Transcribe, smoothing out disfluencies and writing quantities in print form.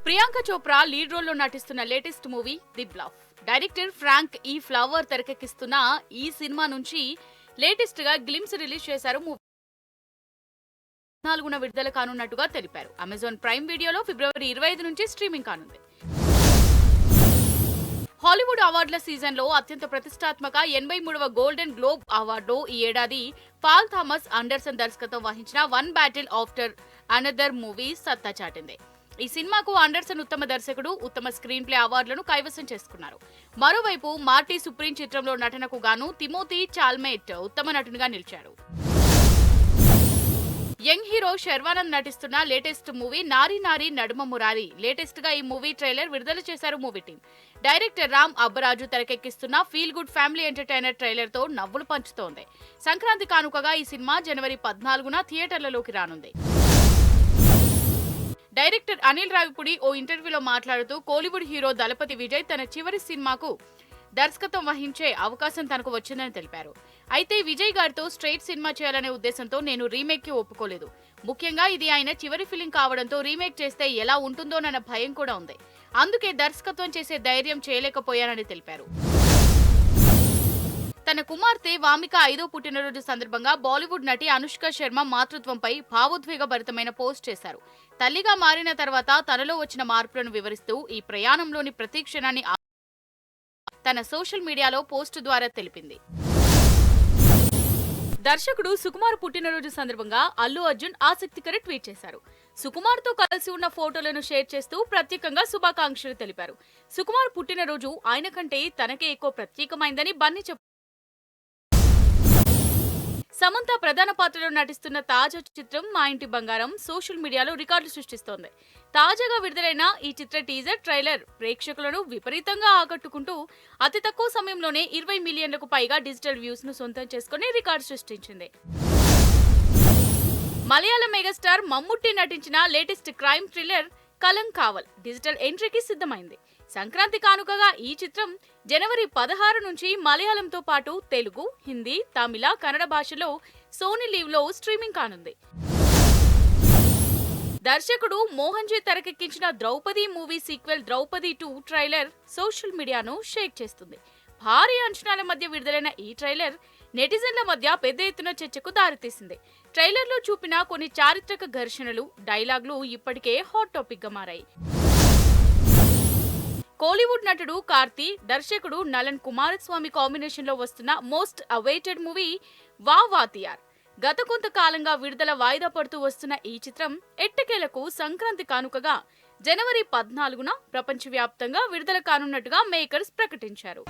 Priyanka Chopra lead role లో నటిస్తున్న latest movie the Bluff. Director Frank E Flower తెరకెక్కిస్తున్న ఈ సినిమా నుంచి లేటెస్ట్ గా గ్లిమ్స్ రిలీజ్ చేశారు. మూవీ 4న విడుదల కానున్నట్టుగా తెలిపారు. అమెజాన్ ప్రైమ్ వీడియోలో ఫిబ్రవరి 25 నుంచి స్ట్రీమింగ్ కానుంది. హాలీవుడ్ అవార్డుల సీజన్ లో అత్యంత ప్రతిష్టాత్మక 83వ గోల్డెన్ గ్లోబ్ అవార్డు ఈ ఏడాది పాల్ థామస్ ఆండర్సన్ దర్శకత్వం వహించిన one battle after another movie సత్తా చాటింది. ఈ సినిమాకు ఆండర్సన్ ఉత్తమ దర్శకుడు, ఉత్తమ స్క్రీన్ ప్లే అవార్డులను కైవసం చేసుకున్నారు. మరోవైపు మార్టీ సుప్రీం చిత్రంలో నటనకు గాను తిమోథీ చాల్మేట్ ఉత్తమ నటునిగా నిలిచారు. యంగ్ హీరో శర్వానంద్ నటిస్తున్న లేటెస్ట్ మూవీ నారీ నారీ నడుమ మురారి. లేటెస్ట్ గా ఈ మూవీ ట్రైలర్ విడుదల చేశారు movie team. Director Ram Abbaraju తెరకెక్కిస్తున్న feel good family entertainer trailer తో నవ్వులు పంచుతోంది. సంక్రాంతి కానుకగా ఈ సినిమా జనవరి 14న థియేటర్లలోకి రానుంది. డైరెక్టర్ అనిల్ రావిపూడి ఓ ఇంటర్వ్యూలో మాట్లాడుతూ కోలీవుడ్ హీరో దళపతి విజయ్ తన చివరి సినిమాకు దర్శకత్వం వహించే అవకాశం తనకు వచ్చిందని తెలిపారు. అయితే విజయ్ గారితో స్ట్రైట్ సినిమా చేయాలనే ఉద్దేశంతో నేను రీమేక్ కి ఒప్పుకోలేదు. ముఖ్యంగా ఇది ఆయన చివరి ఫిలిం కావడంతో రీమేక్ చేస్తే ఎలా ఉంటుందోనన్న భయం కూడా ఉంది. అందుకే దర్శకత్వం చేసే ధైర్యం చేయలేకపోయానని తెలిపారు. తన కుమార్తె వామిక 5వ పుట్టినరోజు సందర్భంగా బాలీవుడ్ నటి అనుష్క శర్మ మాతృత్వంపై భావోద్వేగభరితమైన పోస్ట్ చేశారు. తల్లిగా మారిన తర్వాత తనలో వచ్చిన మార్పులను వివరిస్తూ ఈ ప్రయాణంలోని ప్రతి క్షణాన్ని తన సోషల్ మీడియాలో పోస్టు ద్వారా తెలిపింది. దర్శకుడు సుకుమార్ పుట్టినరోజు సందర్భంగా అల్లు అర్జున్ ఆసక్తికర ట్వీట్ చేశారు. సుకుమార్ తో కలిసి ఉన్న ఫోటోలను షేర్ చేస్తూ ప్రత్యేకంగా శుభాకాంక్షలు తెలిపారు. సుకుమార్ పుట్టినరోజు ఆయన కంటే తనకే ఎక్కువ ప్రత్యేకమైందని బన్నీ చెప్పారు. సమంత ప్రధాన పాత్రలో నటిస్తున్న తాజా చిత్రం మా ఇంటి బంగారం సోషల్ మీడియాలో రికార్డులు సృష్టిస్తోంది. తాజాగా విడుదలైన ఈ చిత్ర టీజర్ ట్రైలర్ ప్రేక్షకులను విపరీతంగా ఆకట్టుకుంటూ అతి తక్కువ సమయంలోనే 20 మిలియన్లకు పైగా డిజిటల్ వ్యూస్ ను సొంతం చేసుకుని రికార్డు సృష్టించింది. మలయాళ మెగాస్టార్ మమ్ముట్టి నటించిన latest crime thriller Kalamkaval digital ఎంట్రీకి సిద్ధమైంది. సంక్రాంతి కానుకగా ఈ చిత్రం జనవరి 16 నుంచి మలయాళంతో పాటు తెలుగు, హిందీ, తమిళ, కన్నడ భాషలో సోనీ లీవ్ లో స్ట్రీమింగ్ కానుంది. దర్శకుడు మోహన్ జీ తెరకెక్కించిన Draupadi movie sequel Draupadi 2 trailer social మీడియాను షేక్ చేస్తుంది. భారీ అంచనాల మధ్య విడుదలైన ఈ ట్రైలర్ నెటిజన్ల మధ్య పెద్ద ఎత్తున చర్చకు దారితీసింది. ట్రైలర్లో చూపిన కొన్ని చారిత్రక ఘర్షణలు, డైలాగులు ఇప్పటికే హాట్ టాపిక్ గా మారాయి. కోలీవుడ్ నటుడు కార్తీ, దర్శకుడు నలన్ కుమారస్వామి కాంబినేషన్ లో వస్తున్న మోస్ట్ అవైటెడ్ మూవీ వాతియార్. గత కొంతకాలంగా విడుదల వాయిదా పడుతూ వస్తున్న ఈ చిత్రం ఎట్టకేలకు సంక్రాంతి కానుకగా జనవరి 14న ప్రపంచవ్యాప్తంగా విడుదల కానున్నట్టుగా మేకర్స్ ప్రకటించారు.